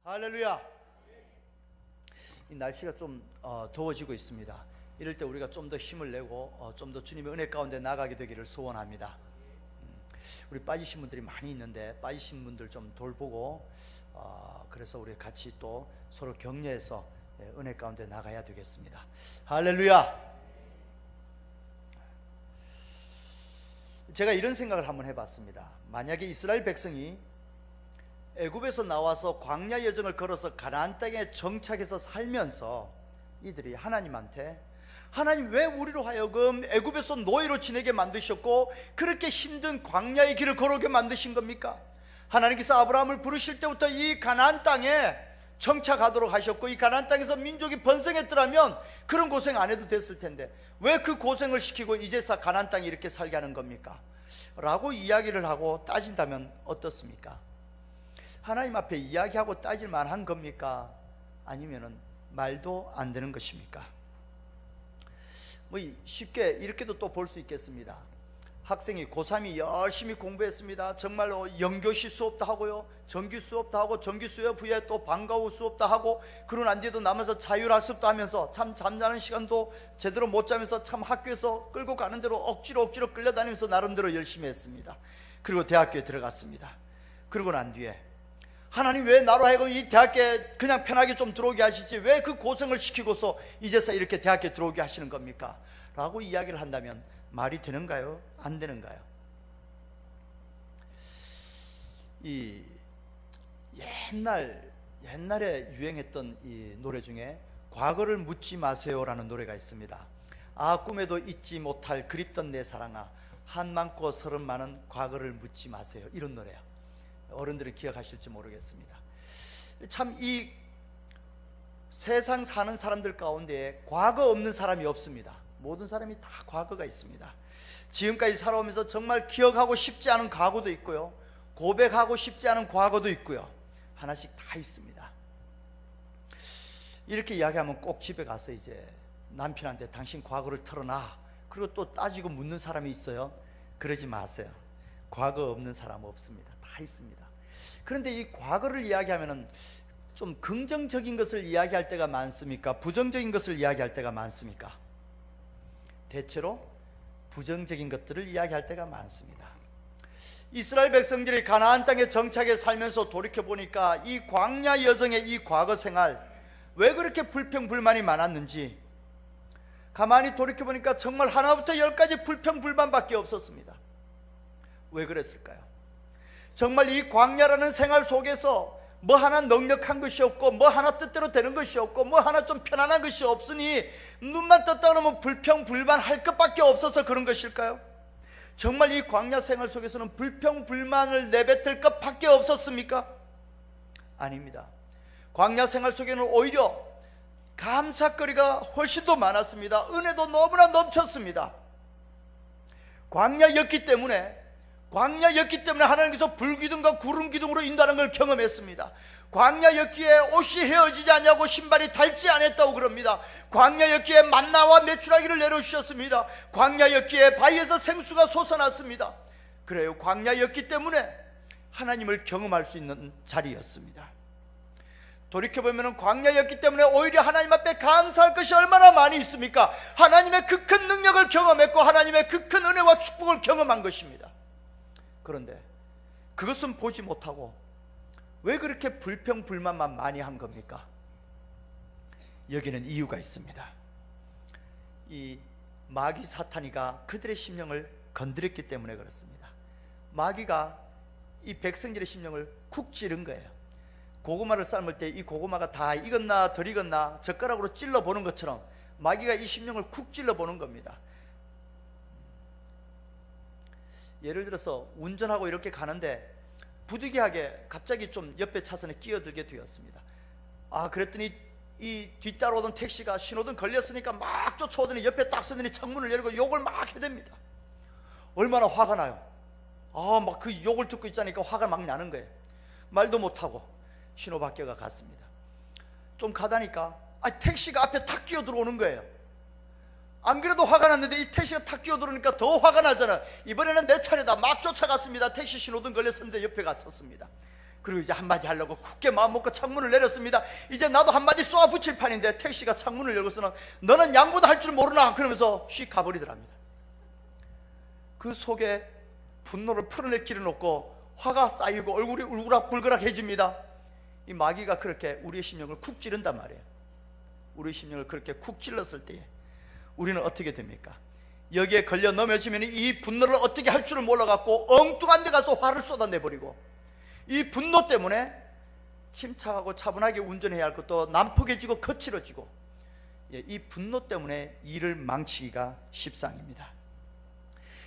할렐루야. 이 날씨가 좀 더워지고 있습니다. 이럴 때 우리가 좀 더 힘을 내고 좀 더 주님의 은혜 가운데 나가게 되기를 소원합니다. 우리 빠지신 분들이 많이 있는데 빠지신 분들 좀 돌보고 그래서 우리 같이 또 서로 격려해서 은혜 가운데 나가야 되겠습니다. 할렐루야. 제가 이런 생각을 한번 해봤습니다. 만약에 이스라엘 백성이 애굽에서 나와서 광야 여정을 걸어서 가나안 땅에 정착해서 살면서 이들이 하나님한테, 하나님 왜 우리로 하여금 애굽에서 노예로 지내게 만드셨고 그렇게 힘든 광야의 길을 걸어오게 만드신 겁니까? 하나님께서 아브라함을 부르실 때부터 이 가나안 땅에 정착하도록 하셨고 이 가나안 땅에서 민족이 번성했더라면 그런 고생 안 해도 됐을 텐데 왜 그 고생을 시키고 이제서 가나안 땅에 이렇게 살게 하는 겁니까? 라고 이야기를 하고 따진다면 어떻습니까? 하나님 앞에 이야기하고 따질 만한 겁니까? 아니면은 말도 안 되는 것입니까? 뭐 쉽게 이렇게도 또 볼 수 있겠습니다. 학생이 고3이 열심히 공부했습니다. 정말로 영교시 수업도 하고요, 정규 수업도 하고 정규 수업 후에 또 방과 후 수업도 하고 그러고 난 뒤에도 남아서 자율학습도 하면서 참 잠자는 시간도 제대로 못 자면서 참 학교에서 끌고 가는 대로 억지로 끌려다니면서 나름대로 열심히 했습니다. 그리고 대학교에 들어갔습니다. 그러고 난 뒤에 하나님 왜 나로 하여금 이 대학교에 그냥 편하게 좀 들어오게 하시지 왜 그 고생을 시키고서 이제서 이렇게 대학교에 들어오게 하시는 겁니까? 라고 이야기를 한다면 말이 되는가요? 안 되는가요? 이 옛날에 유행했던 이 노래 중에 과거를 묻지 마세요라는 노래가 있습니다. 아 꿈에도 잊지 못할 그립던 내 사랑아 한 많고 서른 많은 과거를 묻지 마세요, 이런 노래요. 어른들은 기억하실지 모르겠습니다. 참 이 세상 사는 사람들 가운데 과거 없는 사람이 없습니다. 모든 사람이 다 과거가 있습니다. 지금까지 살아오면서 정말 기억하고 싶지 않은 과거도 있고요, 고백하고 싶지 않은 과거도 있고요, 하나씩 다 있습니다. 이렇게 이야기하면 꼭 집에 가서 이제 남편한테 당신 과거를 털어놔, 그리고 또 따지고 묻는 사람이 있어요. 그러지 마세요. 과거 없는 사람 없습니다. 다 있습니다. 그런데 이 과거를 이야기하면은 좀 긍정적인 것을 이야기할 때가 많습니까? 부정적인 것을 이야기할 때가 많습니까? 대체로 부정적인 것들을 이야기할 때가 많습니다. 이스라엘 백성들이 가나안 땅에 정착해 살면서 돌이켜보니까 이 광야 여정의 이 과거 생활 왜 그렇게 불평불만이 많았는지 가만히 돌이켜보니까 정말 하나부터 열까지 불평불만밖에 없었습니다. 왜 그랬을까요? 정말 이 광야라는 생활 속에서 뭐 하나 넉넉한 것이 없고 뭐 하나 뜻대로 되는 것이 없고 뭐 하나 좀 편안한 것이 없으니 눈만 떴다 그러면 불평불만할 것밖에 없어서 그런 것일까요? 정말 이 광야 생활 속에서는 불평불만을 내뱉을 것밖에 없었습니까? 아닙니다. 광야 생활 속에는 오히려 감사거리가 훨씬 더 많았습니다. 은혜도 너무나 넘쳤습니다. 광야였기 때문에 하나님께서 불기둥과 구름기둥으로 인도하는 걸 경험했습니다. 광야였기에 옷이 헤어지지 않냐고 신발이 닳지 않았다고 그럽니다. 광야였기에 만나와 메추라기를 내려주셨습니다. 광야였기에 바위에서 생수가 솟아났습니다. 그래요, 광야였기 때문에 하나님을 경험할 수 있는 자리였습니다. 돌이켜보면 광야였기 때문에 오히려 하나님 앞에 감사할 것이 얼마나 많이 있습니까? 하나님의 그 큰 능력을 경험했고 하나님의 그 큰 은혜와 축복을 경험한 것입니다. 그런데 그것은 보지 못하고 왜 그렇게 불평불만만 많이 한 겁니까? 여기는 이유가 있습니다. 이 마귀 사탄이가 그들의 심령을 건드렸기 때문에 그렇습니다. 마귀가 이 백성들의 심령을 쿡 찌른 거예요. 고구마를 삶을 때 이 고구마가 다 익었나 덜 익었나 젓가락으로 찔러보는 것처럼 마귀가 이 심령을 쿡 찔러보는 겁니다. 예를 들어서 운전하고 이렇게 가는데 부득이하게 갑자기 좀 옆에 차선에 끼어들게 되었습니다. 그랬더니 이 뒤따라오던 택시가 신호등 걸렸으니까 막 쫓아오더니 옆에 딱 서더니 창문을 열고 욕을 막 해댑니다. 얼마나 화가 나요. 막 그 욕을 듣고 있자니까 화가 막 나는 거예요. 말도 못하고 신호 바뀌어가 갔습니다. 좀 가다니까 택시가 앞에 탁 끼어 들어오는 거예요. 안 그래도 화가 났는데 이 택시가 탁 끼어들어오니까 더 화가 나잖아. 이번에는 내 차례다. 막 쫓아갔습니다. 택시 신호등 걸렸었는데 옆에 갔었습니다. 그리고 이제 한마디 하려고 굳게 마음 먹고 창문을 내렸습니다. 이제 나도 한마디 쏘아 붙일 판인데 택시가 창문을 열고서는 너는 양보도 할 줄 모르나 그러면서 휙 가버리더랍니다. 그 속에 분노를 풀어낼 길은 없고 화가 쌓이고 얼굴이 울그락불그락해집니다. 이 마귀가 그렇게 우리의 심령을 쿡 찌른단 말이에요. 우리의 심령을 그렇게 쿡 찔렀을 때에 우리는 어떻게 됩니까? 여기에 걸려 넘어지면 이 분노를 어떻게 할 줄을 몰라갖고 엉뚱한 데 가서 화를 쏟아내버리고, 이 분노 때문에 침착하고 차분하게 운전해야 할 것도 난폭해지고 거칠어지고, 이 분노 때문에 일을 망치기가 십상입니다.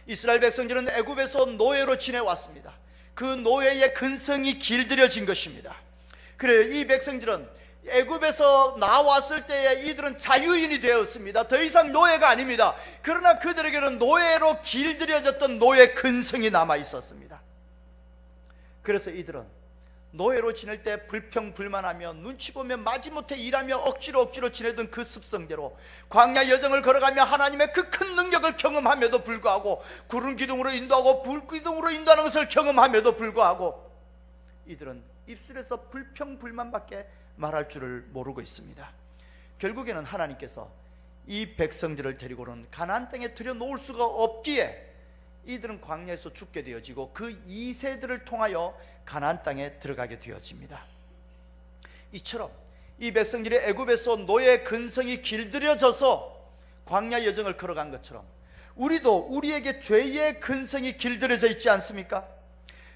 이스라엘 백성들은 애굽에서 노예로 지내왔습니다. 그 노예의 근성이 길들여진 것입니다. 그래요. 이 백성들은 애굽에서 나왔을 때에 이들은 자유인이 되었습니다. 더 이상 노예가 아닙니다. 그러나 그들에게는 노예로 길들여졌던 노예 근성이 남아 있었습니다. 그래서 이들은 노예로 지낼 때 불평불만하며 눈치 보며 마지못해 일하며 억지로 지내던 그 습성대로 광야 여정을 걸어가며 하나님의 그 큰 능력을 경험함에도 불구하고, 구름 기둥으로 인도하고 불 기둥으로 인도하는 것을 경험함에도 불구하고 이들은 입술에서 불평불만밖에 말할 줄을 모르고 있습니다. 결국에는 하나님께서 이 백성들을 데리고는 가나안 땅에 들여놓을 수가 없기에 이들은 광야에서 죽게 되어지고 그 2세들을 통하여 가나안 땅에 들어가게 되어집니다. 이처럼 이 백성들이 애굽에서 노예 근성이 길들여져서 광야 여정을 걸어간 것처럼 우리도 우리에게 죄의 근성이 길들여져 있지 않습니까?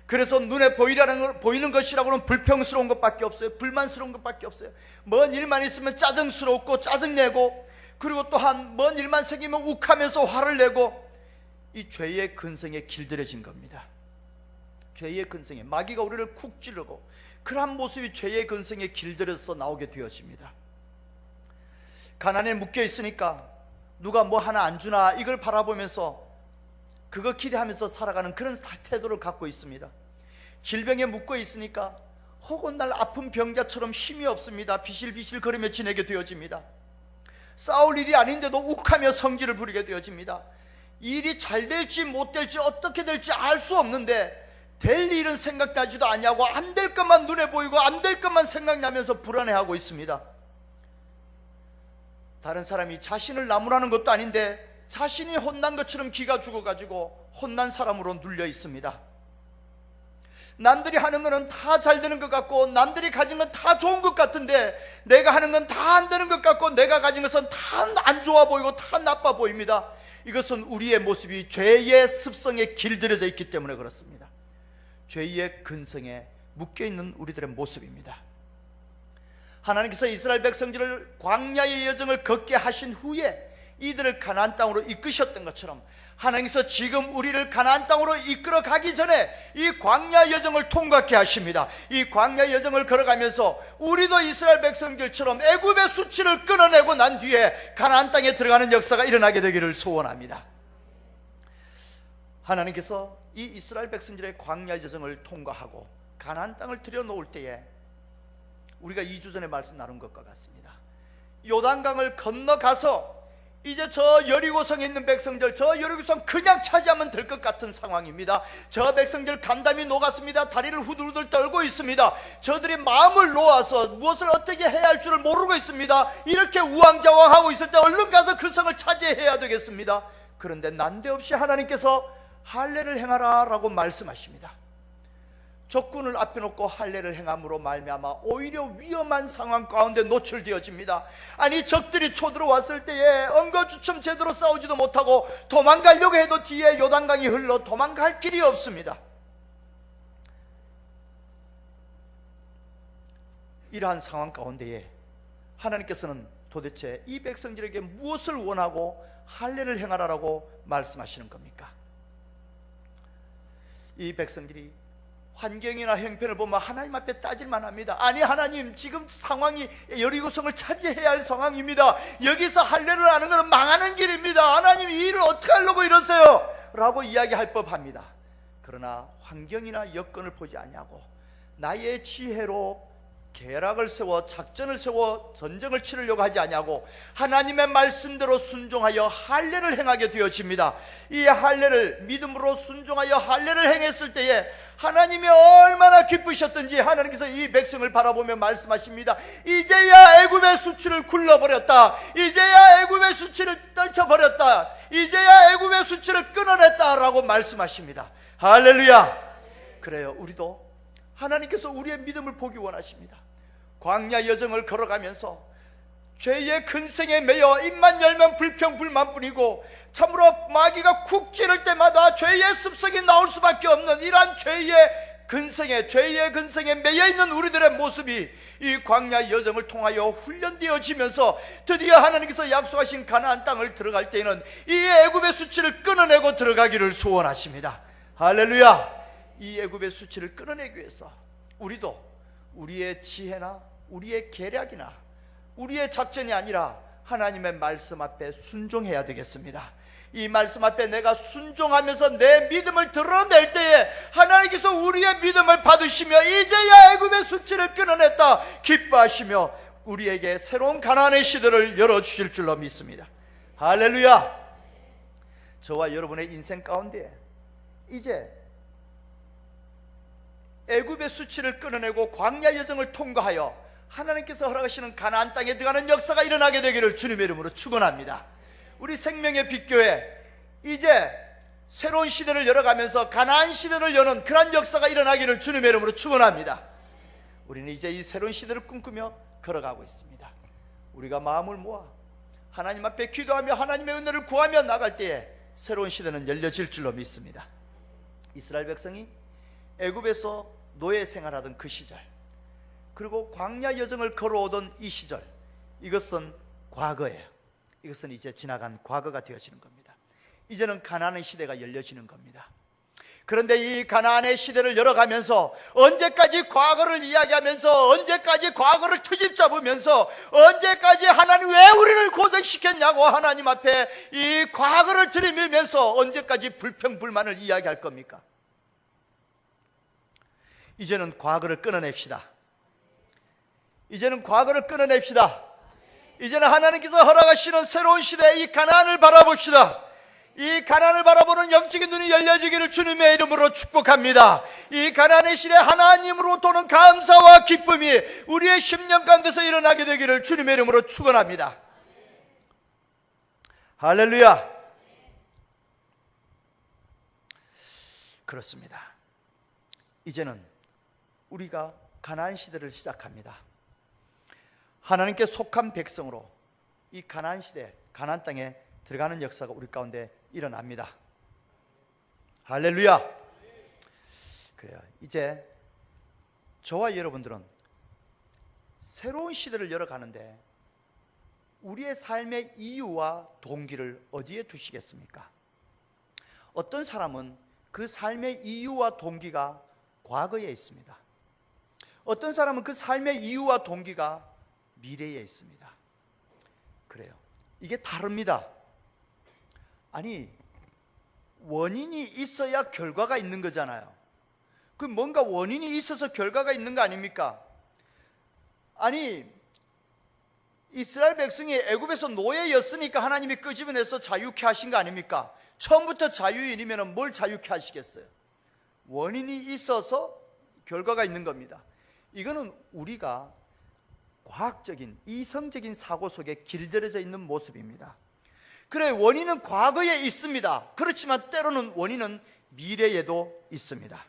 그래서 눈에 보이는 것이라고는 불평스러운 것밖에 없어요. 불만스러운 것밖에 없어요. 먼 일만 있으면 짜증스럽고 짜증내고, 그리고 또한 먼 일만 생기면 욱하면서 화를 내고, 이 죄의 근성에 길들여진 겁니다. 죄의 근성에 마귀가 우리를 쿡 찌르고 그러한 모습이 죄의 근성에 길들여서 나오게 되어집니다. 가난에 묶여 있으니까 누가 뭐 하나 안 주나 이걸 바라보면서 그거 기대하면서 살아가는 그런 태도를 갖고 있습니다. 질병에 묶여 있으니까 혹은 날 아픈 병자처럼 힘이 없습니다. 비실비실 거리며 지내게 되어집니다. 싸울 일이 아닌데도 욱하며 성질을 부리게 되어집니다. 일이 잘 될지 못 될지 어떻게 될지 알 수 없는데 될 일은 생각나지도 아니하고 안 될 것만 눈에 보이고 안 될 것만 생각나면서 불안해하고 있습니다. 다른 사람이 자신을 나무라는 것도 아닌데 자신이 혼난 것처럼 기가 죽어가지고 혼난 사람으로 눌려 있습니다. 남들이 하는 것은 다 잘 되는 것 같고 남들이 가진 건 다 좋은 것 같은데 내가 하는 건 다 안 되는 것 같고 내가 가진 것은 다 안 좋아 보이고 다 나빠 보입니다. 이것은 우리의 모습이 죄의 습성에 길들여져 있기 때문에 그렇습니다. 죄의 근성에 묶여있는 우리들의 모습입니다. 하나님께서 이스라엘 백성들을 광야의 여정을 걷게 하신 후에 이들을 가나안 땅으로 이끄셨던 것처럼 하나님께서 지금 우리를 가나안 땅으로 이끌어 가기 전에 이 광야 여정을 통과케 하십니다. 이 광야 여정을 걸어가면서 우리도 이스라엘 백성들처럼 애굽의 수치를 끊어내고 난 뒤에 가나안 땅에 들어가는 역사가 일어나게 되기를 소원합니다. 하나님께서 이 이스라엘 백성들의 광야 여정을 통과하고 가나안 땅을 들여놓을 때에 우리가 2주 전에 말씀 나눈 것과 같습니다. 요단강을 건너가서 이제 저 여리고성에 있는 백성들, 저 여리고성 그냥 차지하면 될 것 같은 상황입니다. 저 백성들 간담이 녹았습니다. 다리를 후들후들 떨고 있습니다. 저들이 마음을 놓아서 무엇을 어떻게 해야 할 줄을 모르고 있습니다. 이렇게 우왕좌왕하고 있을 때 얼른 가서 그 성을 차지해야 되겠습니다. 그런데 난데없이 하나님께서 할례를 행하라 라고 말씀하십니다. 적군을 앞에 놓고 할례를 행함으로 말미암아 오히려 위험한 상황 가운데 노출되어집니다. 아니 적들이 쳐들어왔을 때에 엉거주춤 제대로 싸우지도 못하고 도망가려고 해도 뒤에 요단강이 흘러 도망갈 길이 없습니다. 이러한 상황 가운데에 하나님께서는 도대체 이 백성들에게 무엇을 원하고 할례를 행하라라고 말씀하시는 겁니까? 이 백성들이 환경이나 형편을 보면 하나님 앞에 따질만 합니다. 아니 하나님, 지금 상황이 여리고성을 차지해야 할 상황입니다. 여기서 할례를 하는 것은 망하는 길입니다. 하나님, 이 일을 어떻게 하려고 이러세요? 라고 이야기할 법합니다. 그러나 환경이나 여건을 보지 아니하고 나의 지혜로 계략을 세워 작전을 세워 전쟁을 치르려고 하지 아니하고 하나님의 말씀대로 순종하여 할례를 행하게 되어집니다. 이 할례를 믿음으로 순종하여 할례를 행했을 때에 하나님이 얼마나 기쁘셨던지 하나님께서 이 백성을 바라보며 말씀하십니다. 이제야 애굽의 수치를 굴러버렸다. 이제야 애굽의 수치를 떨쳐버렸다. 이제야 애굽의 수치를 끊어냈다라고 말씀하십니다. 할렐루야. 그래요, 우리도 하나님께서 우리의 믿음을 보기 원하십니다. 광야 여정을 걸어가면서 죄의 근성에 매여 입만 열면 불평불만뿐이고 참으로 마귀가 쿡 찌를 때마다 죄의 습성이 나올 수밖에 없는 이러한 죄의 근성에 매여 있는 우리들의 모습이 이 광야 여정을 통하여 훈련되어지면서 드디어 하나님께서 약속하신 가나안 땅을 들어갈 때에는 이 애굽의 수치를 끊어내고 들어가기를 소원하십니다. 할렐루야. 이 애굽의 수치를 끊어내기 위해서 우리도 우리의 지혜나 우리의 계략이나 우리의 작전이 아니라 하나님의 말씀 앞에 순종해야 되겠습니다. 이 말씀 앞에 내가 순종하면서 내 믿음을 드러낼 때에 하나님께서 우리의 믿음을 받으시며 이제야 애굽의 수치를 끊어냈다 기뻐하시며 우리에게 새로운 가나안의 시대를 열어주실 줄로 믿습니다. 할렐루야. 저와 여러분의 인생 가운데 이제 애굽의 수치를 끊어내고 광야 여정을 통과하여 하나님께서 허락하시는 가나안 땅에 들어가는 역사가 일어나게 되기를 주님의 이름으로 축원합니다. 우리 생명의 빛교회 이제 새로운 시대를 열어가면서 가나안 시대를 여는 그러한 역사가 일어나기를 주님의 이름으로 축원합니다. 우리는 이제 이 새로운 시대를 꿈꾸며 걸어가고 있습니다. 우리가 마음을 모아 하나님 앞에 기도하며 하나님의 은혜를 구하며 나갈 때에 새로운 시대는 열려질 줄로 믿습니다. 이스라엘 백성이 애굽에서 노예 생활하던 그 시절, 그리고 광야 여정을 걸어오던 이 시절, 이것은 과거예요. 이것은 이제 지나간 과거가 되어지는 겁니다. 이제는 가나안의 시대가 열려지는 겁니다. 그런데 이 가나안의 시대를 열어가면서 언제까지 과거를 이야기하면서 언제까지 과거를 트집 잡으면서 언제까지 하나님 왜 우리를 고생시켰냐고 하나님 앞에 이 과거를 들이밀면서 언제까지 불평불만을 이야기할 겁니까? 이제는 과거를 끊어냅시다. 이제는 과거를 끊어냅시다. 이제는 하나님께서 허락하시는 새로운 시대의 이 가나안을 바라봅시다. 이 가나안을 바라보는 영적인 눈이 열려지기를 주님의 이름으로 축복합니다. 이 가나안의 시대 하나님으로부터 오는 감사와 기쁨이 우리의 심령 가운데서 일어나게 되기를 주님의 이름으로 축원합니다. 할렐루야. 그렇습니다. 이제는 우리가 가나안 시대를 시작합니다. 하나님께 속한 백성으로 이 가나안 시대, 가나안 땅에 들어가는 역사가 우리 가운데 일어납니다. 할렐루야. 그래요. 이제 저와 여러분들은 새로운 시대를 열어가는데 우리의 삶의 이유와 동기를 어디에 두시겠습니까? 어떤 사람은 그 삶의 이유와 동기가 과거에 있습니다. 어떤 사람은 그 삶의 이유와 동기가 미래에 있습니다. 그래요. 이게 다릅니다. 아니, 원인이 있어야 결과가 있는 거잖아요. 그 뭔가 원인이 있어서 결과가 있는 거 아닙니까? 아니, 이스라엘 백성이 애굽에서 노예였으니까 하나님이 끄집어내서 자유케 하신 거 아닙니까? 처음부터 자유인이면 뭘 자유케 하시겠어요? 원인이 있어서 결과가 있는 겁니다. 이거는 우리가 과학적인 이성적인 사고 속에 길들여져 있는 모습입니다. 그래, 원인은 과거에 있습니다. 그렇지만 때로는 원인은 미래에도 있습니다.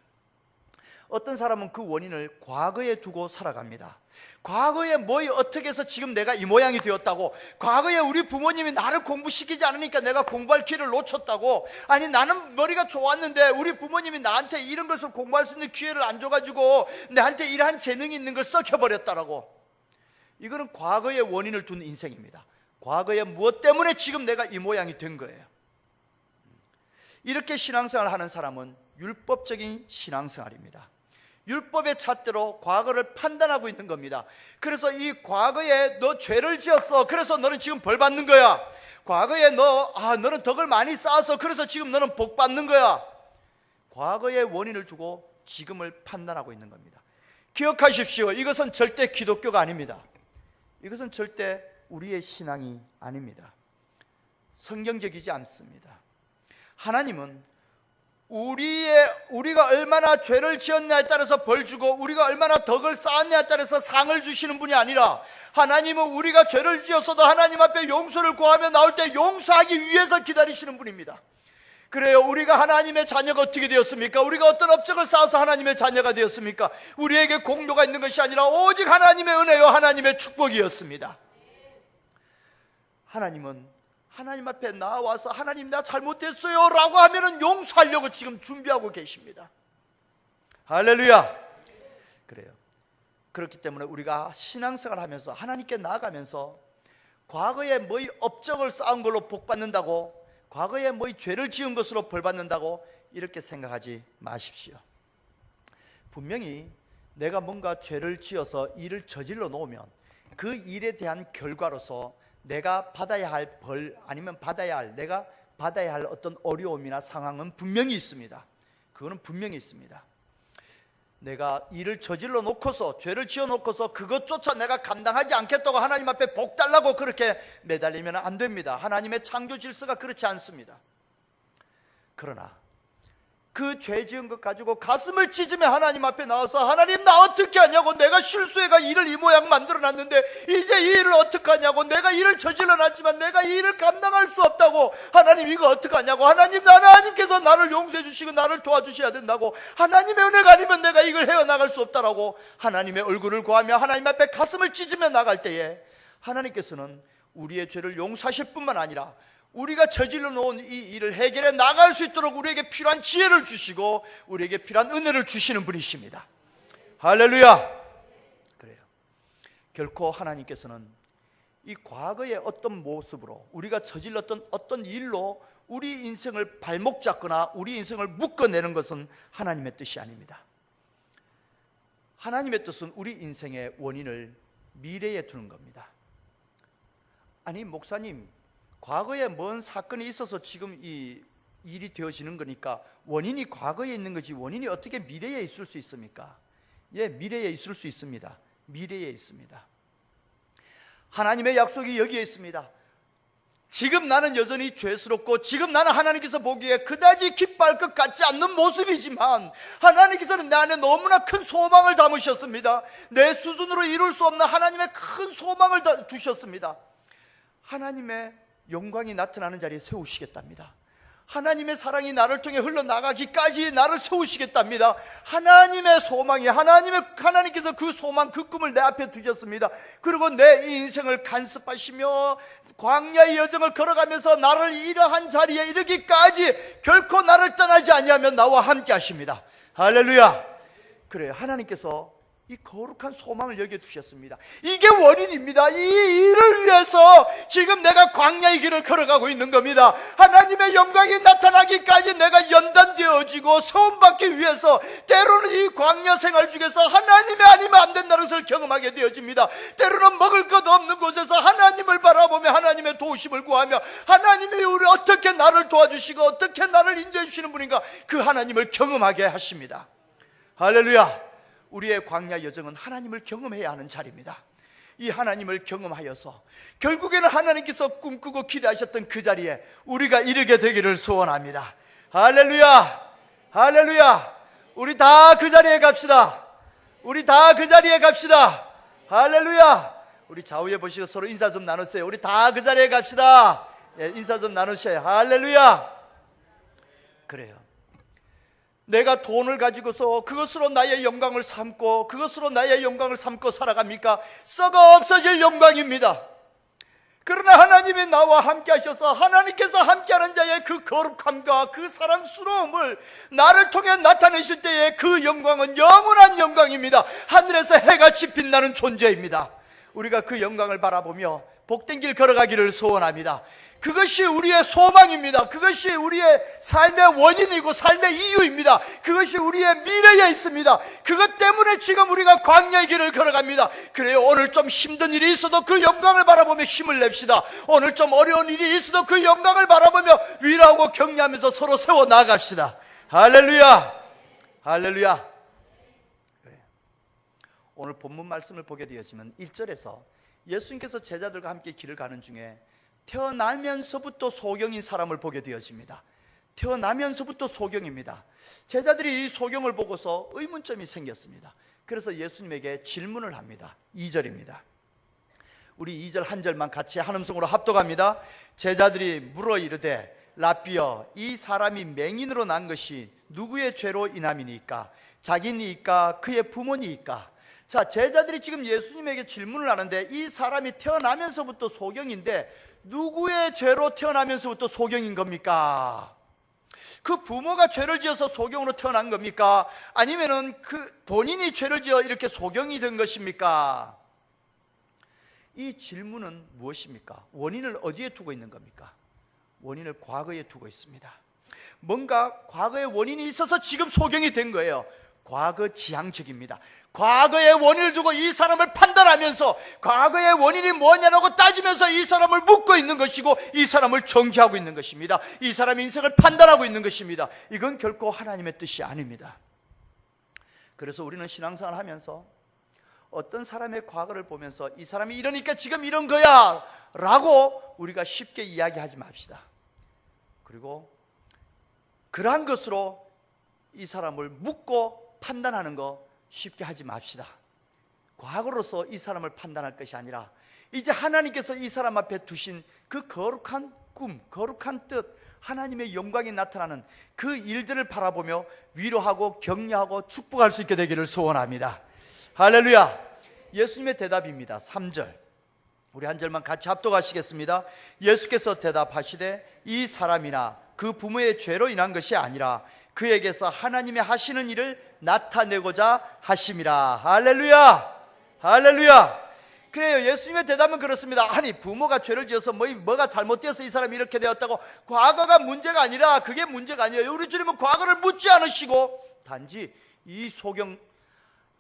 어떤 사람은 그 원인을 과거에 두고 살아갑니다. 과거에 뭐 어떻게 해서 지금 내가 이 모양이 되었다고, 과거에 우리 부모님이 나를 공부시키지 않으니까 내가 공부할 기회를 놓쳤다고, 아니 나는 머리가 좋았는데 우리 부모님이 나한테 이런 것을 공부할 수 있는 기회를 안 줘가지고 나한테 이러한 재능이 있는 걸 썩혀버렸다라고. 이거는 과거의 원인을 둔 인생입니다. 과거에 무엇 때문에 지금 내가 이 모양이 된 거예요. 이렇게 신앙생활을 하는 사람은 율법적인 신앙생활입니다. 율법의 잣대로 과거를 판단하고 있는 겁니다. 그래서 이 과거에 너 죄를 지었어, 그래서 너는 지금 벌 받는 거야. 과거에 너는 덕을 많이 쌓아서 그래서 지금 너는 복 받는 거야. 과거의 원인을 두고 지금을 판단하고 있는 겁니다. 기억하십시오. 이것은 절대 기독교가 아닙니다. 이것은 절대 우리의 신앙이 아닙니다. 성경적이지 않습니다. 하나님은 우리가 얼마나 죄를 지었냐에 따라서 벌 주고 우리가 얼마나 덕을 쌓았냐에 따라서 상을 주시는 분이 아니라, 하나님은 우리가 죄를 지었어도 하나님 앞에 용서를 구하며 나올 때 용서하기 위해서 기다리시는 분입니다. 그래요. 우리가 하나님의 자녀가 어떻게 되었습니까? 우리가 어떤 업적을 쌓아서 하나님의 자녀가 되었습니까? 우리에게 공로가 있는 것이 아니라 오직 하나님의 은혜요 하나님의 축복이었습니다. 하나님은 하나님 앞에 나와서 하나님 나 잘못했어요 라고 하면은 용서하려고 지금 준비하고 계십니다. 할렐루야. 그래요. 그렇기 때문에 우리가 신앙생활을 하면서 하나님께 나아가면서 과거에 뭐의 업적을 쌓은 걸로 복 받는다고, 과거에 뭐의 죄를 지은 것으로 벌 받는다고 이렇게 생각하지 마십시오. 분명히 내가 뭔가 죄를 지어서 일을 저질러 놓으면 그 일에 대한 결과로서 내가 받아야 할 벌, 아니면 내가 받아야 할 어떤 어려움이나 상황은 분명히 있습니다. 그거는 분명히 있습니다. 내가 일을 저질러 놓고서, 죄를 지어 놓고서 그것조차 내가 감당하지 않겠다고 하나님 앞에 복 달라고 그렇게 매달리면 안 됩니다. 하나님의 창조 질서가 그렇지 않습니다. 그러나 그 죄 지은 것 가지고 가슴을 찢으며 하나님 앞에 나와서 하나님 나 어떻게 하냐고, 내가 실수해가 일을 이 모양 만들어놨는데 이제 이 일을 어떻게 하냐고, 내가 일을 저질러놨지만 내가 이 일을 감당할 수 없다고, 하나님 이거 어떻게 하냐고, 하나님께서 나를 용서해 주시고 나를 도와주셔야 된다고, 하나님의 은혜가 아니면 내가 이걸 헤어나갈 수 없다라고 하나님의 얼굴을 구하며 하나님 앞에 가슴을 찢으며 나갈 때에 하나님께서는 우리의 죄를 용서하실 뿐만 아니라 우리가 저질러 놓은 이 일을 해결해 나갈 수 있도록 우리에게 필요한 지혜를 주시고 우리에게 필요한 은혜를 주시는 분이십니다. 할렐루야. 그래요. 결코 하나님께서는 이 과거의 어떤 모습으로 우리가 저질렀던 어떤 일로 우리 인생을 발목 잡거나 우리 인생을 묶어내는 것은 하나님의 뜻이 아닙니다. 하나님의 뜻은 우리 인생의 원인을 미래에 두는 겁니다. 아니 목사님, 과거에 뭔 사건이 있어서 지금 이 일이 되어지는 거니까 원인이 과거에 있는 거지 원인이 어떻게 미래에 있을 수 있습니까? 예, 미래에 있을 수 있습니다. 미래에 있습니다. 하나님의 약속이 여기에 있습니다. 지금 나는 여전히 죄스럽고 지금 나는 하나님께서 보기에 그다지 기뻐할 것 같지 않는 모습이지만 하나님께서는 내 안에 너무나 큰 소망을 담으셨습니다. 내 수준으로 이룰 수 없는 하나님의 큰 소망을 두셨습니다. 하나님의 영광이 나타나는 자리에 세우시겠답니다. 하나님의 사랑이 나를 통해 흘러나가기까지 나를 세우시겠답니다. 하나님의 소망이 하나님께서 그 소망, 그 꿈을 내 앞에 두셨습니다. 그리고 내 인생을 간섭하시며 광야의 여정을 걸어가면서 나를 이러한 자리에 이르기까지 결코 나를 떠나지 아니하며 나와 함께 하십니다. 할렐루야. 그래요. 하나님께서 이 거룩한 소망을 여기에 두셨습니다. 이게 원인입니다. 이 일을 위해서 지금 내가 광야의 길을 걸어가고 있는 겁니다. 하나님의 영광이 나타나기까지 내가 연단되어지고 세움받기 위해서 때로는 이 광야 생활 중에서 하나님이 아니면 안 된다는 것을 경험하게 되어집니다. 때로는 먹을 것 없는 곳에서 하나님을 바라보며 하나님의 도우심을 구하며 하나님이 우리 어떻게 나를 도와주시고 어떻게 나를 인도해 주시는 분인가, 그 하나님을 경험하게 하십니다. 할렐루야. 우리의 광야 여정은 하나님을 경험해야 하는 자리입니다. 이 하나님을 경험하여서 결국에는 하나님께서 꿈꾸고 기대하셨던 그 자리에 우리가 이르게 되기를 소원합니다. 할렐루야. 할렐루야. 우리 다 그 자리에 갑시다. 우리 다 그 자리에 갑시다. 할렐루야. 우리 좌우에 보시고 서로 인사 좀 나누세요. 우리 다 그 자리에 갑시다. 예, 인사 좀 나누셔요. 할렐루야. 그래요. 내가 돈을 가지고서 그것으로 나의 영광을 삼고 살아갑니까? 썩어 없어질 영광입니다. 그러나 하나님이 나와 함께 하셔서 하나님께서 함께하는 자의 그 거룩함과 그 사랑스러움을 나를 통해 나타내실 때의 그 영광은 영원한 영광입니다. 하늘에서 해같이 빛나는 존재입니다. 우리가 그 영광을 바라보며 복된 길 걸어가기를 소원합니다. 그것이 우리의 소망입니다. 그것이 우리의 삶의 원인이고 삶의 이유입니다. 그것이 우리의 미래에 있습니다. 그것 때문에 지금 우리가 광야의 길을 걸어갑니다. 그래요. 오늘 좀 힘든 일이 있어도 그 영광을 바라보며 힘을 냅시다. 오늘 좀 어려운 일이 있어도 그 영광을 바라보며 위로하고 격려하면서 서로 세워 나갑시다. 할렐루야. 할렐루야. 오늘 본문 말씀을 보게 되었지만 1절에서 예수님께서 제자들과 함께 길을 가는 중에 태어나면서부터 소경인 사람을 보게 되어집니다. 태어나면서부터 소경입니다. 제자들이 이 소경을 보고서 의문점이 생겼습니다. 그래서 예수님에게 질문을 합니다. 2절입니다. 우리 2절 한 절만 같이 한음성으로 합독합니다. 제자들이 물어 이르되 라삐여, 이 사람이 맹인으로 난 것이 누구의 죄로 인함이니까? 자기니까 그의 부모니까? 자, 제자들이 지금 예수님에게 질문을 하는데 이 사람이 태어나면서부터 소경인데 누구의 죄로 태어나면서부터 소경인 겁니까? 그 부모가 죄를 지어서 소경으로 태어난 겁니까? 아니면은 그 본인이 죄를 지어 이렇게 소경이 된 것입니까? 이 질문은 무엇입니까? 원인을 어디에 두고 있는 겁니까? 원인을 과거에 두고 있습니다. 뭔가 과거의 원인이 있어서 지금 소경이 된 거예요. 과거 지향적입니다. 과거의 원인을 두고 이 사람을 판단하면서 과거의 원인이 뭐냐라고 따지면서 이 사람을 묻고 있는 것이고 이 사람을 정죄하고 있는 것입니다. 이 사람의 인생을 판단하고 있는 것입니다. 이건 결코 하나님의 뜻이 아닙니다. 그래서 우리는 신앙생활을 하면서 어떤 사람의 과거를 보면서 이 사람이 이러니까 지금 이런 거야 라고 우리가 쉽게 이야기하지 맙시다. 그리고 그러한 것으로 이 사람을 묻고 판단하는 거 쉽게 하지 맙시다. 과거로서 이 사람을 판단할 것이 아니라 이제 하나님께서 이 사람 앞에 두신 그 거룩한 꿈, 거룩한 뜻, 하나님의 영광이 나타나는 그 일들을 바라보며 위로하고 격려하고 축복할 수 있게 되기를 소원합니다. 할렐루야. 예수님의 대답입니다. 3절 우리 한 절만 같이 합독하시겠습니다. 예수께서 대답하시되 이 사람이나 그 부모의 죄로 인한 것이 아니라 그에게서 하나님의 하시는 일을 나타내고자 하심이라. 할렐루야. 할렐루야. 그래요. 예수님의 대답은 그렇습니다. 아니 부모가 죄를 지어서 뭐가 잘못되어서 이 사람이 이렇게 되었다고? 과거가 문제가 아니라 그게 문제가 아니에요. 우리 주님은 과거를 묻지 않으시고 단지 이 소경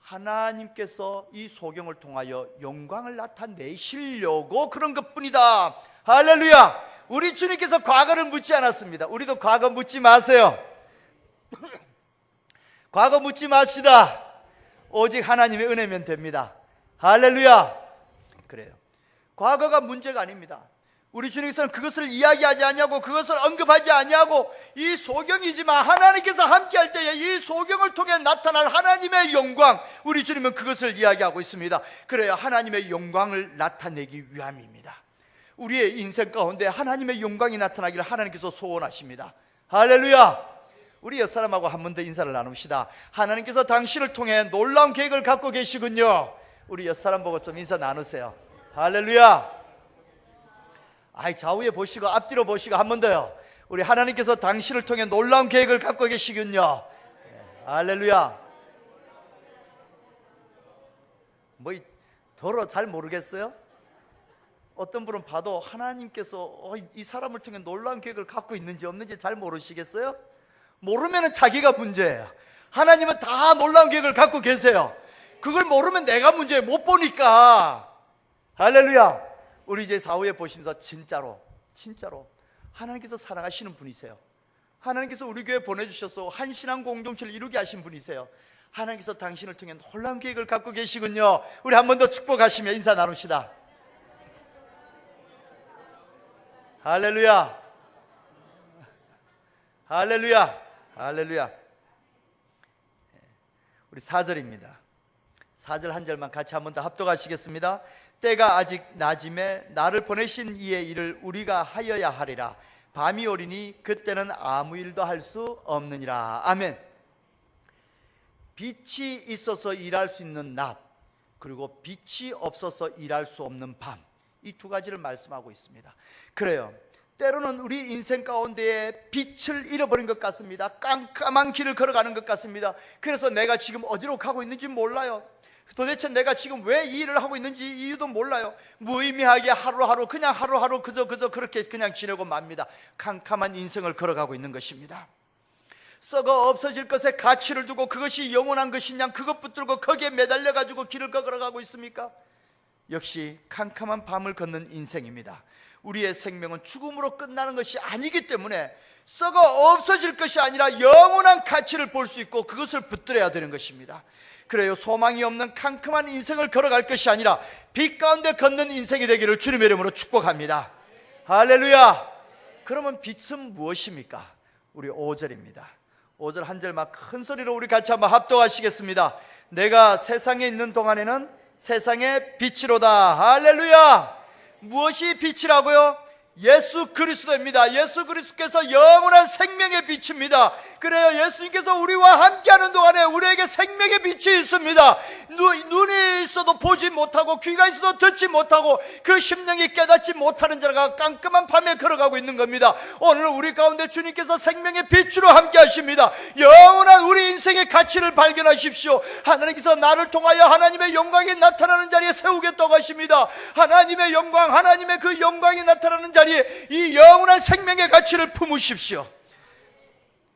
하나님께서 이 소경을 통하여 영광을 나타내시려고 그런 것뿐이다. 할렐루야. 우리 주님께서 과거를 묻지 않았습니다. 우리도 과거 묻지 마세요. 과거 묻지 맙시다. 오직 하나님의 은혜면 됩니다. 할렐루야. 그래요. 과거가 문제가 아닙니다. 우리 주님께서는 그것을 이야기하지 않냐고, 그것을 언급하지 않냐고. 이 소경이지만 하나님께서 함께할 때에 이 소경을 통해 나타날 하나님의 영광, 우리 주님은 그것을 이야기하고 있습니다. 그래야 하나님의 영광을 나타내기 위함입니다. 우리의 인생 가운데 하나님의 영광이 나타나기를 하나님께서 소원하십니다. 할렐루야. 우리 옆사람하고 한 번 더 인사를 나눕시다. 하나님께서 당신을 통해 놀라운 계획을 갖고 계시군요. 우리 옆사람 보고 좀 인사 나누세요. 할렐루야. 좌우에 보시고 앞뒤로 보시고 한 번 더요. 우리 하나님께서 당신을 통해 놀라운 계획을 갖고 계시군요. 할렐루야. 더러 잘 모르겠어요? 어떤 분은 봐도 하나님께서 이 사람을 통해 놀라운 계획을 갖고 있는지 없는지 잘 모르시겠어요? 모르면 자기가 문제예요. 하나님은 다 놀라운 계획을 갖고 계세요. 그걸 모르면 내가 문제예요. 못 보니까. 할렐루야. 우리 이제 사후에 보시면서 진짜로 하나님께서 사랑하시는 분이세요. 하나님께서 우리 교회 보내주셔서 한 신앙 공동체를 이루게 하신 분이세요. 하나님께서 당신을 통해 놀라운 계획을 갖고 계시군요. 우리 한 번 더 축복하시며 인사 나눕시다. 할렐루야. 할렐루야. 할렐루야. 우리 4절입니다. 4절 한 절만 같이 한 번 더 합독하시겠습니다. 때가 아직 낮음에 나를 보내신 이의 일을 우리가 하여야 하리라. 밤이 오리니 그때는 아무 일도 할 수 없느니라. 아멘. 빛이 있어서 일할 수 있는 낮, 그리고 빛이 없어서 일할 수 없는 밤, 이 두 가지를 말씀하고 있습니다. 그래요. 때로는 우리 인생 가운데에 빛을 잃어버린 것 같습니다. 깜깜한 길을 걸어가는 것 같습니다. 그래서 내가 지금 어디로 가고 있는지 몰라요. 도대체 내가 지금 왜 이 일을 하고 있는지 이유도 몰라요. 무의미하게 하루하루 그저 그렇게 그냥 지내고 맙니다. 캄캄한 인생을 걸어가고 있는 것입니다. 썩어 없어질 것에 가치를 두고 그것이 영원한 것이냐, 그것 붙들고 거기에 매달려 가지고 길을 걸어가고 있습니까? 역시 캄캄한 밤을 걷는 인생입니다. 우리의 생명은 죽음으로 끝나는 것이 아니기 때문에 썩어 없어질 것이 아니라 영원한 가치를 볼 수 있고 그것을 붙들어야 되는 것입니다. 그래요, 소망이 없는 캄캄한 인생을 걸어갈 것이 아니라 빛 가운데 걷는 인생이 되기를 주님의 이름으로 축복합니다. 할렐루야. 그러면 빛은 무엇입니까? 우리 5절입니다 5절 한 절만 큰 소리로 우리 같이 한번 합독하시겠습니다. 내가 세상에 있는 동안에는 세상의 빛이로다. 할렐루야. 무엇이 빛이라고요? 예수 그리스도입니다. 예수 그리스도께서 영원한 생명의 빛입니다. 그래요, 예수님께서 우리와 함께하는 동안에 우리에게 생명의 빛이 있습니다. 눈이 있어도 보지 못하고 귀가 있어도 듣지 못하고 그 심령이 깨닫지 못하는 자가 깜깜한 밤에 걸어가고 있는 겁니다. 오늘 우리 가운데 주님께서 생명의 빛으로 함께 하십니다. 영원한 우리 인생의 가치를 발견하십시오. 하나님께서 나를 통하여 하나님의 영광이 나타나는 자리에 세우겠다고 하십니다. 하나님의 영광, 하나님의 그 영광이 나타나는 자리에 이 영원한 생명의 가치를 품으십시오.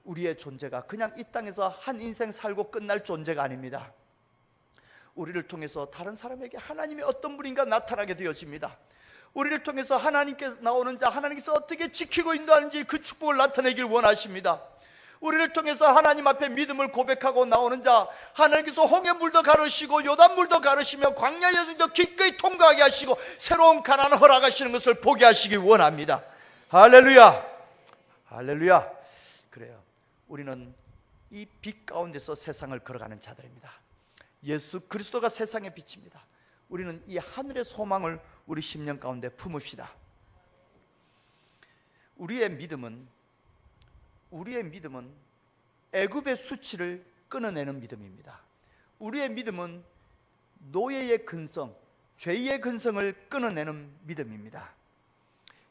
우리의 존재가 그냥 이 땅에서 한 인생 살고 끝날 존재가 아닙니다. 우리를 통해서 다른 사람에게 하나님이 어떤 분인가 나타나게 되어집니다. 우리를 통해서 하나님께서 나오는 자, 하나님께서 어떻게 지키고 인도하는지 그 축복을 나타내길 원하십니다. 우리를 통해서 하나님 앞에 믿음을 고백하고 나오는 자, 하나님께서 홍해물도 가르시고 요단물도 가르시며 광야 여정도 기꺼이 통과하게 하시고 새로운 가난을 허락하시는 것을 보게 하시기 원합니다. 할렐루야. 할렐루야. 그래요, 우리는 이 빛 가운데서 세상을 걸어가는 자들입니다. 예수 그리스도가 세상의 빛입니다. 우리는 이 하늘의 소망을 우리 심령 가운데 품읍시다. 우리의 믿음은 애굽의 수치를 끊어내는 믿음입니다. 우리의 믿음은 노예의 근성, 죄의 근성을 끊어내는 믿음입니다.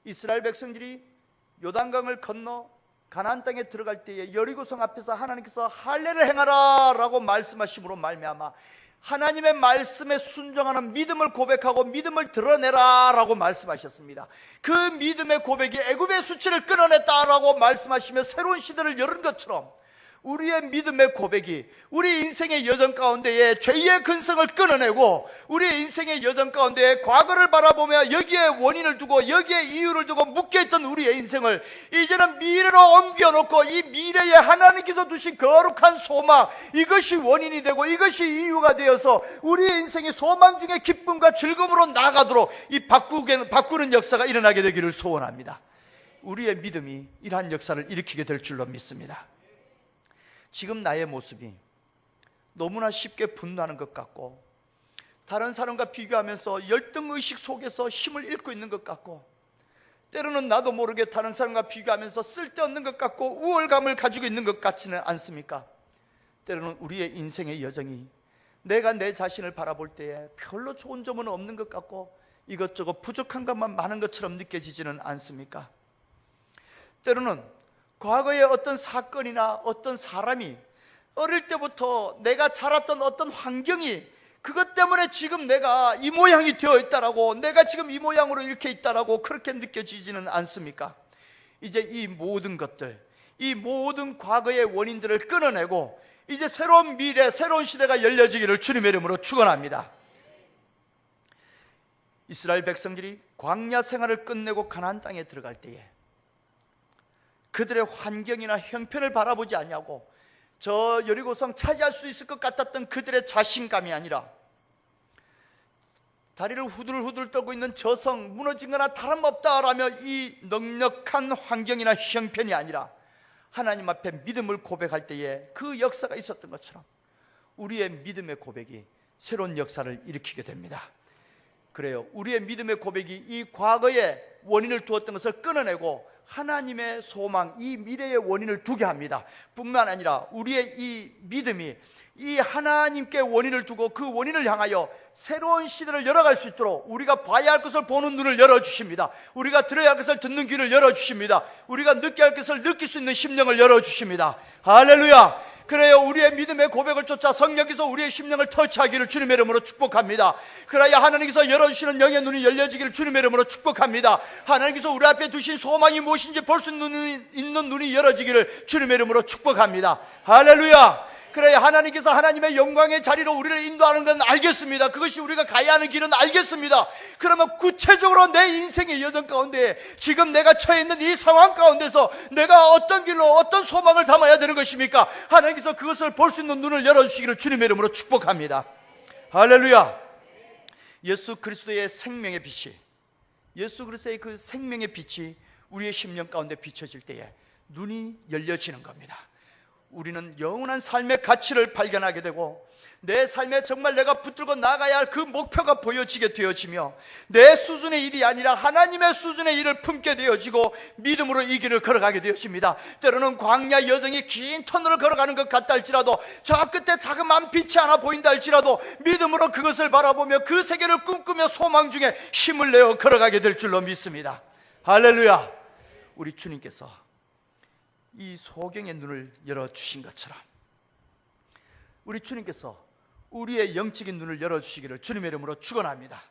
이스라엘 백성들이 요단강을 건너 가나안 땅에 들어갈 때에 여리고성 앞에서 하나님께서 할례를 행하라 라고 말씀하심으로 말미암아 하나님의 말씀에 순종하는 믿음을 고백하고 믿음을 드러내라 라고 말씀하셨습니다. 그 믿음의 고백이 애굽의 수치를 끊어냈다라고 말씀하시며 새로운 시대를 여는 것처럼 우리의 믿음의 고백이 우리 인생의 여정 가운데에 죄의 근성을 끊어내고 우리 인생의 여정 가운데에 과거를 바라보며 여기에 원인을 두고 여기에 이유를 두고 묶여있던 우리의 인생을 이제는 미래로 옮겨놓고 이 미래에 하나님께서 두신 거룩한 소망, 이것이 원인이 되고 이것이 이유가 되어서 우리의 인생의 소망 중에 기쁨과 즐거움으로 나아가도록 이 바꾸는 역사가 일어나게 되기를 소원합니다. 우리의 믿음이 이러한 역사를 일으키게 될 줄로 믿습니다. 지금 나의 모습이 너무나 쉽게 분노하는 것 같고 다른 사람과 비교하면서 열등의식 속에서 힘을 잃고 있는 것 같고 때로는 나도 모르게 다른 사람과 비교하면서 쓸데없는 것 같고 우월감을 가지고 있는 것 같지는 않습니까? 때로는 우리의 인생의 여정이 내가 내 자신을 바라볼 때에 별로 좋은 점은 없는 것 같고 이것저것 부족한 것만 많은 것처럼 느껴지지는 않습니까? 때로는 과거의 어떤 사건이나 어떤 사람이 어릴 때부터 내가 자랐던 어떤 환경이 그것 때문에 지금 내가 이 모양이 되어 있다라고, 내가 지금 이 모양으로 이렇게 있다라고 그렇게 느껴지지는 않습니까? 이제 이 모든 것들, 이 모든 과거의 원인들을 끊어내고 이제 새로운 미래, 새로운 시대가 열려지기를 주님의 이름으로 축원합니다. 이스라엘 백성들이 광야 생활을 끝내고 가나안 땅에 들어갈 때에 그들의 환경이나 형편을 바라보지 않냐고 저 여리고성 차지할 수 있을 것 같았던 그들의 자신감이 아니라 다리를 후들후들 떨고 있는 저 성 무너진 거나 다름없다라며 이 넉넉한 환경이나 형편이 아니라 하나님 앞에 믿음을 고백할 때에 그 역사가 있었던 것처럼 우리의 믿음의 고백이 새로운 역사를 일으키게 됩니다. 그래요, 우리의 믿음의 고백이 이 과거에 원인을 두었던 것을 끊어내고 하나님의 소망, 이 미래의 원인을 두게 합니다. 뿐만 아니라 우리의 이 믿음이 이 하나님께 원인을 두고 그 원인을 향하여 새로운 시대를 열어갈 수 있도록 우리가 봐야 할 것을 보는 눈을 열어주십니다. 우리가 들어야 할 것을 듣는 귀를 열어주십니다. 우리가 느껴야 할 것을 느낄 수 있는 심령을 열어주십니다. 할렐루야. 그래요, 우리의 믿음의 고백을 쫓아 성령께서 우리의 심령을 터치하기를 주님의 이름으로 축복합니다. 그래야 하나님께서 열어주시는 영의 눈이 열려지기를 주님의 이름으로 축복합니다. 하나님께서 우리 앞에 두신 소망이 무엇인지 볼 수 있는 눈이 열어지기를 주님의 이름으로 축복합니다. 할렐루야. 그래, 하나님께서 하나님의 영광의 자리로 우리를 인도하는 건 알겠습니다. 그것이 우리가 가야 하는 길은 알겠습니다. 그러면 구체적으로 내 인생의 여정 가운데 지금 내가 처해 있는 이 상황 가운데서 내가 어떤 길로 어떤 소망을 담아야 되는 것입니까? 하나님께서 그것을 볼 수 있는 눈을 열어주시기를 주님의 이름으로 축복합니다. 할렐루야. 예수 그리스도의 생명의 빛이, 예수 그리스도의 그 생명의 빛이 우리의 심령 가운데 비춰질 때에 눈이 열려지는 겁니다. 우리는 영원한 삶의 가치를 발견하게 되고 내 삶에 정말 내가 붙들고 나가야 할 그 목표가 보여지게 되어지며 내 수준의 일이 아니라 하나님의 수준의 일을 품게 되어지고 믿음으로 이 길을 걸어가게 되어집니다. 때로는 광야 여정이 긴 터널을 걸어가는 것 같다 할지라도 저 끝에 자그마한 빛이 하나 보인다 할지라도 믿음으로 그것을 바라보며 그 세계를 꿈꾸며 소망 중에 힘을 내어 걸어가게 될 줄로 믿습니다. 할렐루야. 우리 주님께서 이 소경의 눈을 열어주신 것처럼 우리 주님께서 우리의 영적인 눈을 열어주시기를 주님의 이름으로 축원합니다.